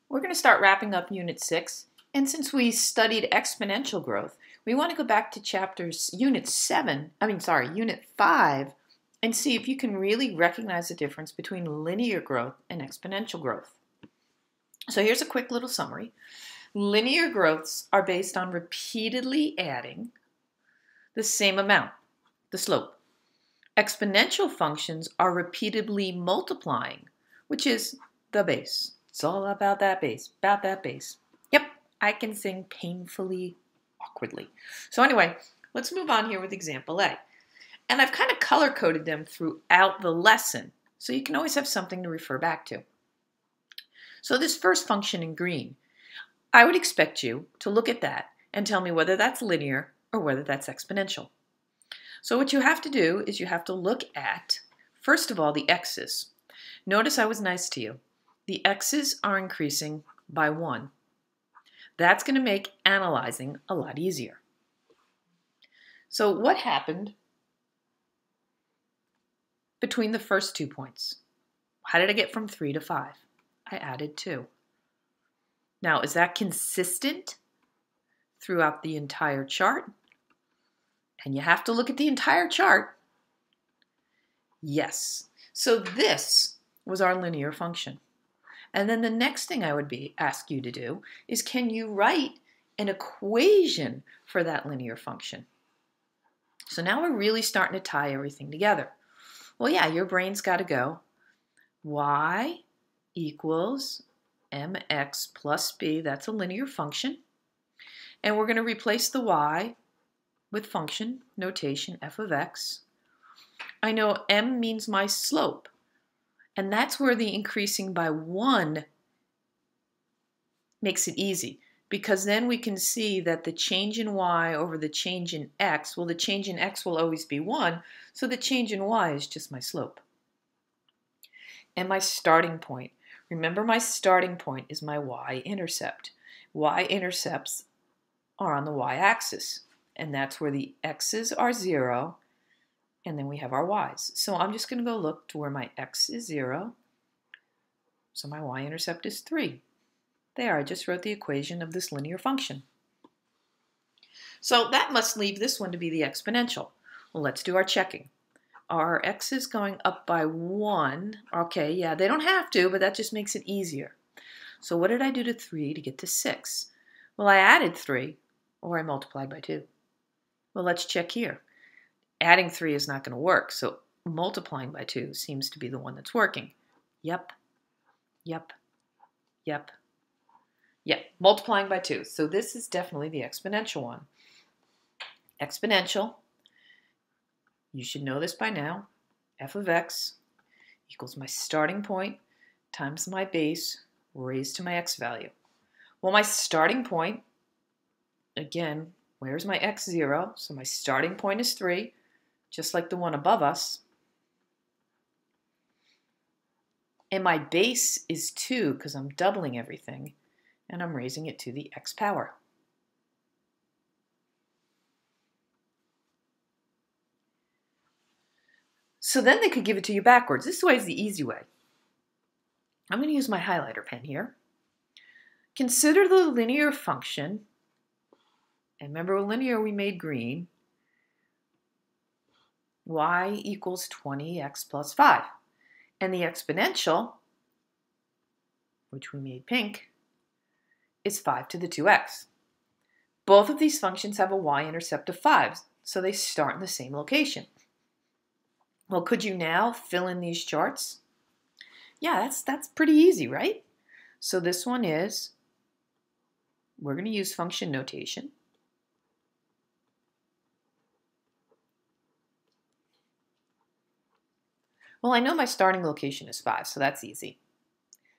We're going to start wrapping up Unit 6, and since we studied exponential growth, we want to go back to Unit 5, and see if you can really recognize the difference between linear growth and exponential growth. So here's a quick little summary. Linear growths are based on repeatedly adding the same amount, the slope. Exponential functions are repeatedly multiplying, which is the base. It's all about that base, Yep, I can sing painfully awkwardly. So anyway, let's move on here with example A. And I've kind of color-coded them throughout the lesson, so you can always have something to refer back to. So this first function in green, I would expect you to look at that and tell me whether that's linear or whether that's exponential. So what you have to do is you have to look at, first of all, the x's. Notice I was nice to you. The x's are increasing by 1. That's going to make analyzing a lot easier. So what happened between the first 2 points? How did I get from 3 to 5? I added 2. Now, is that consistent throughout the entire chart? And you have to look at the entire chart. Yes. So this was our linear function. And then the next thing I would ask you to do is, can you write an equation for that linear function? So now we're really starting to tie everything together. Well, yeah, your brain's got to go. Y equals mx plus b. That's a linear function. And we're going to replace the y with function notation f of x. I know m means my slope. And that's where the increasing by 1 makes it easy, because then we can see that the change in y over the change in x, well, the change in x will always be 1, so the change in y is just my slope. And my starting point. Remember, my starting point is my y-intercept. Y-intercepts are on the y-axis, and that's where the x's are 0, and then we have our y's. So I'm just going to go look to where my x is 0. So my y-intercept is 3. There, I just wrote the equation of this linear function. So that must leave this one to be the exponential. Well, let's do our checking. Are x's going up by 1? Okay, yeah, they don't have to, but that just makes it easier. So what did I do to 3 to get to 6? Well, I added 3, or I multiplied by 2. Well, let's check here. Adding 3 is not going to work, so multiplying by 2 seems to be the one that's working. Yep, multiplying by 2. So this is definitely the exponential one. Exponential, you should know this by now, f of x equals my starting point times my base raised to my x value. Well, my starting point, again, where's my x 0? So my starting point is 3. Just like the one above us. And my base is 2 because I'm doubling everything, and I'm raising it to the x power. So then they could give it to you backwards. This way is the easy way. I'm going to use my highlighter pen here. Consider the linear function, and remember linear we made green, y equals 20x plus 5. And the exponential, which we made pink, is 5 to the 2x. Both of these functions have a y-intercept of 5, so they start in the same location. Well, could you now fill in these charts? Yeah, that's pretty easy, right? So this one is, we're going to use function notation. Well, I know my starting location is 5, so that's easy.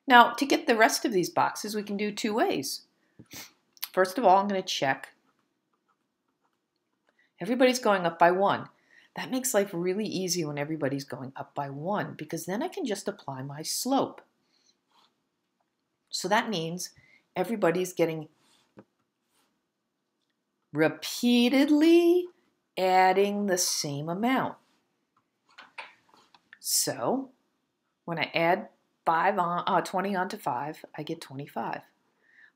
Now, to get the rest of these boxes, we can do 2 ways. First of all, I'm going to check. Everybody's going up by 1. That makes life really easy when everybody's going up by 1, because then I can just apply my slope. So that means everybody's getting repeatedly adding the same amount. So when I add 20 onto 5, I get 25.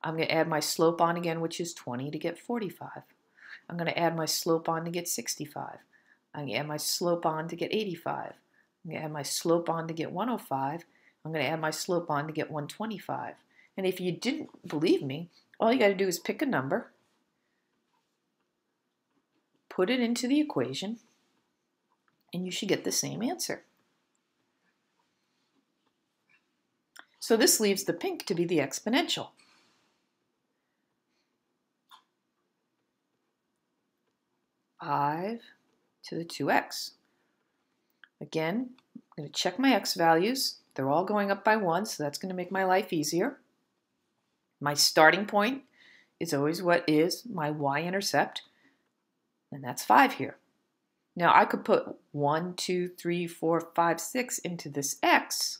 I'm going to add my slope on again, which is 20, to get 45. I'm going to add my slope on to get 65. I'm going to add my slope on to get 85. I'm going to add my slope on to get 105. I'm going to add my slope on to get 125. And if you didn't believe me, all you got to do is pick a number, put it into the equation, and you should get the same answer. So this leaves the pink to be the exponential. Five to the 2x. Again, I'm going to check my x values. They're all going up by 1, so that's going to make my life easier. My starting point is always what is my y-intercept, and that's 5 here. Now I could put 1, 2, 3, 4, 5, 6 into this x.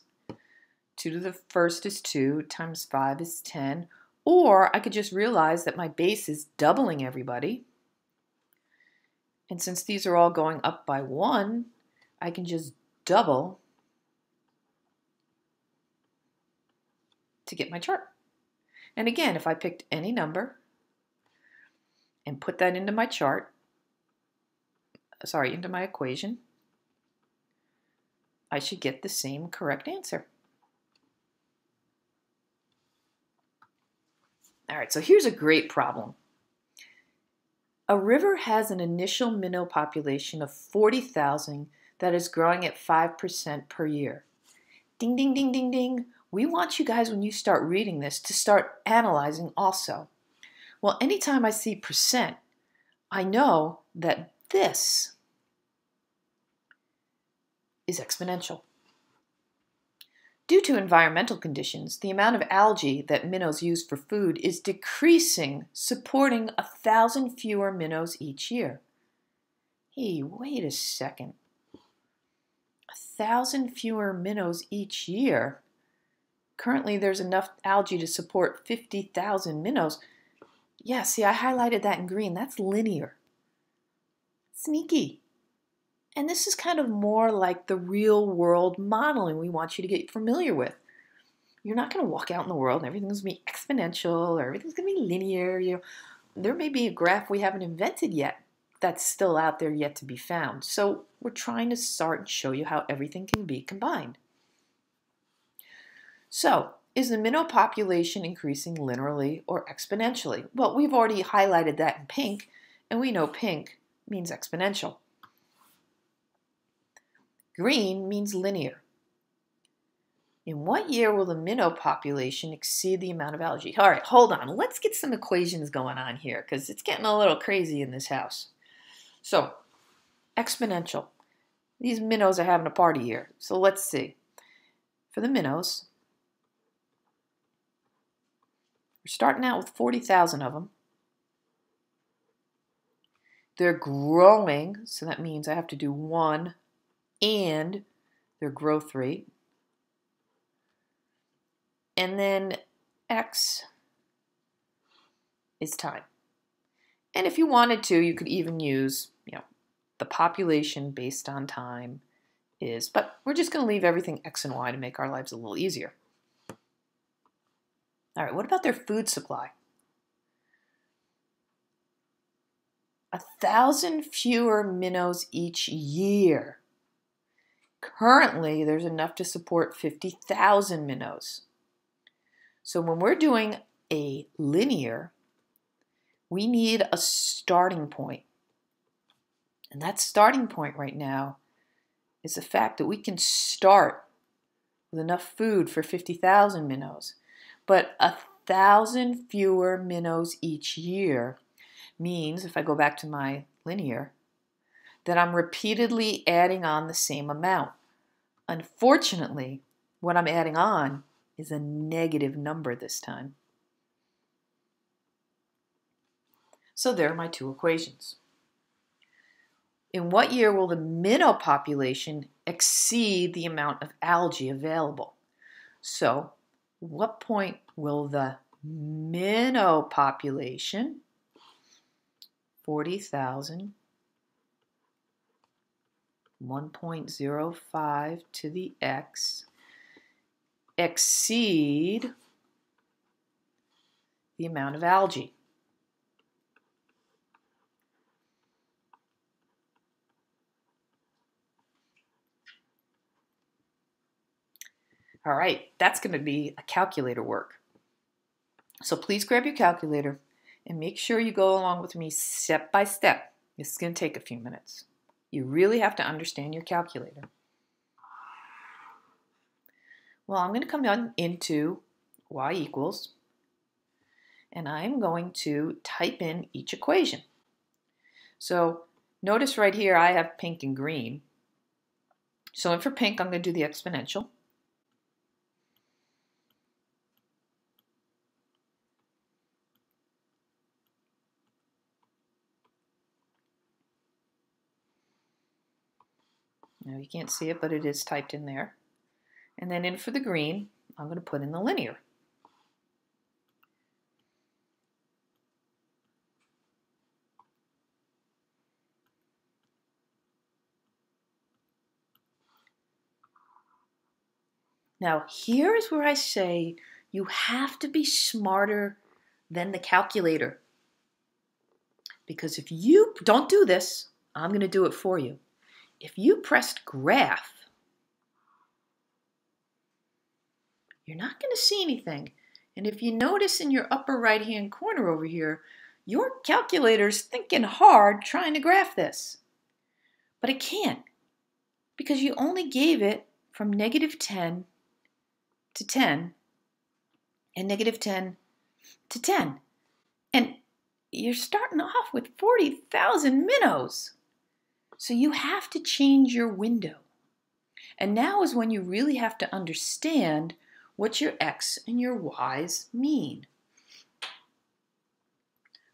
2 to the first is 2 times 5 is 10. Or I could just realize that my base is doubling everybody. And since these are all going up by 1, I can just double to get my chart. And again, if I picked any number and put that into my chart, into my equation, I should get the same correct answer. All right, so here's a great problem. A river has an initial minnow population of 40,000 that is growing at 5% per year. Ding, ding, ding, ding, ding. We want you guys, when you start reading this, to start analyzing also. Well, anytime I see percent, I know that this is exponential. Due to environmental conditions, the amount of algae that minnows use for food is decreasing, supporting 1,000 fewer minnows each year. Hey, wait a second. 1,000 fewer minnows each year? Currently, there's enough algae to support 50,000 minnows. Yeah, see, I highlighted that in green. That's linear. Sneaky. And this is kind of more like the real world modeling we want you to get familiar with. You're not going to walk out in the world and everything's going to be exponential or everything's going to be linear. There may be a graph we haven't invented yet that's still out there yet to be found. So we're trying to start and show you how everything can be combined. So, is the minnow population increasing linearly or exponentially? Well, we've already highlighted that in pink, and we know pink means exponential. Green means linear. In what year will the minnow population exceed the amount of algae? All right, hold on. Let's get some equations going on here because it's getting a little crazy in this house. So, exponential. These minnows are having a party here. So let's see. For the minnows, we're starting out with 40,000 of them. They're growing, so that means I have to do 1 and their growth rate. And then X is time. And if you wanted to, you could even use, the population based on time is, but we're just going to leave everything X and Y to make our lives a little easier. All right, what about their food supply? 1,000 fewer minnows each year. Currently, there's enough to support 50,000 minnows. So when we're doing a linear, we need a starting point. And that starting point right now is the fact that we can start with enough food for 50,000 minnows. But 1,000 fewer minnows each year means, if I go back to my linear, that I'm repeatedly adding on the same amount. Unfortunately, what I'm adding on is a negative number this time. So there are my two equations. In what year will the minnow population exceed the amount of algae available? So, what point will the minnow population, 40,000, 1.05 to the x, exceed the amount of algae. All right, that's going to be a calculator work. So please grab your calculator and make sure you go along with me step by step. This is going to take a few minutes. You really have to understand your calculator. Well, I'm going to come down into y equals, and I'm going to type in each equation. So notice right here I have pink and green. So for pink, I'm going to do the exponential. Now you can't see it, but it is typed in there. And then in for the green, I'm going to put in the linear. Now here is where I say you have to be smarter than the calculator. Because if you don't do this, I'm going to do it for you. If you pressed graph, you're not going to see anything. And if you notice in your upper right-hand corner over here, your calculator's thinking hard trying to graph this. But it can't, because you only gave it from -10 to 10 and -10 to 10. And you're starting off with 40,000 minnows. So you have to change your window. And now is when you really have to understand what your x and your y's mean.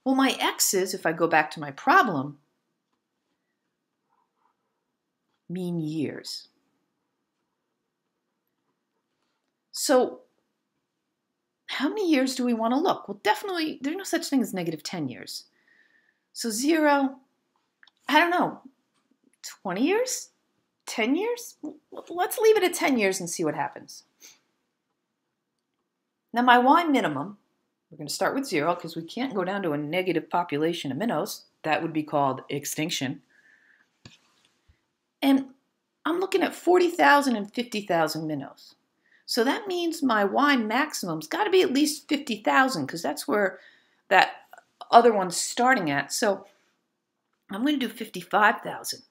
Well, my x's, if I go back to my problem, mean years. So how many years do we want to look? Well, definitely, there's no such thing as -10 years. So 0, I don't know, 20 years? 10 years? Let's leave it at 10 years and see what happens. Now my y minimum, we're going to start with 0 because we can't go down to a negative population of minnows. That would be called extinction. And I'm looking at 40,000 and 50,000 minnows. So that means my y maximum's got to be at least 50,000 because that's where that other one's starting at. So I'm going to do 55,000.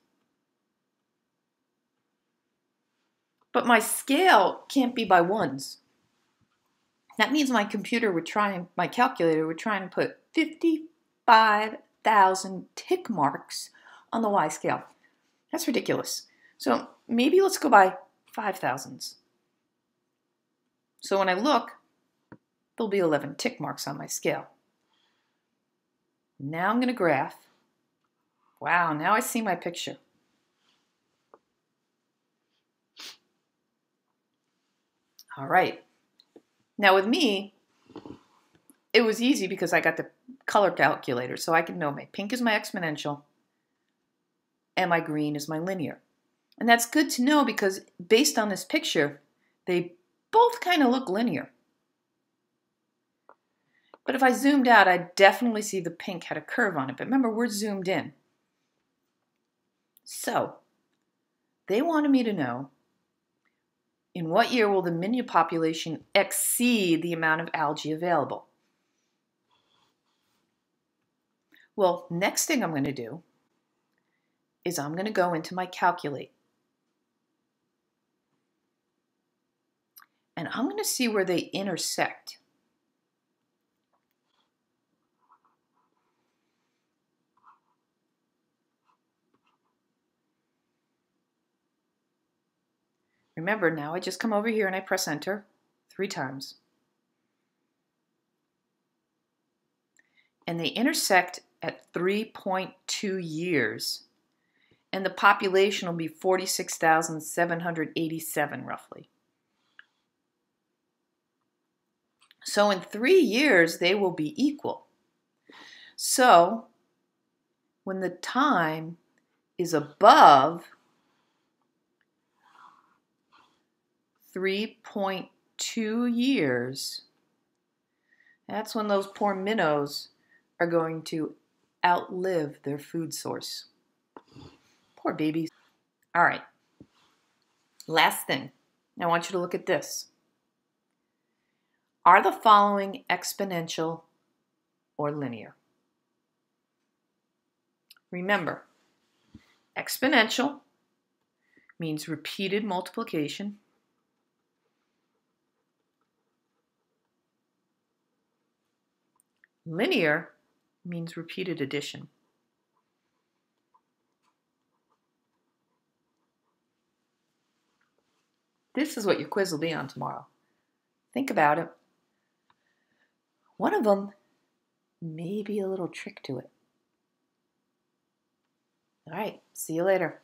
But my scale can't be by ones. That means my calculator would try and put 55,000 tick marks on the y scale. That's ridiculous. So maybe let's go by 5,000s. So when I look, there'll be 11 tick marks on my scale. Now I'm going to graph. Wow, now I see my picture. All right. Now with me, it was easy because I got the color calculator, so I can know my pink is my exponential and my green is my linear. And that's good to know because based on this picture, they both kind of look linear. But if I zoomed out, I definitely see the pink had a curve on it. But remember, we're zoomed in. So they wanted me to know, in what year will the minnow population exceed the amount of algae available? Well, next thing I'm going to do is I'm going to go into my calculate. And I'm going to see where they intersect. Remember, now I just come over here and I press enter 3 times. And they intersect at 3.2 years. And the population will be 46,787 roughly. So in 3 years, they will be equal. So when the time is above 3.2 2 years, that's when those poor minnows are going to outlive their food source. Poor babies. All right. Last thing. I want you to look at this. Are the following exponential or linear? Remember, exponential means repeated multiplication. Linear means repeated addition. This is what your quiz will be on tomorrow. Think about it. One of them may be a little trick to it. All right, see you later.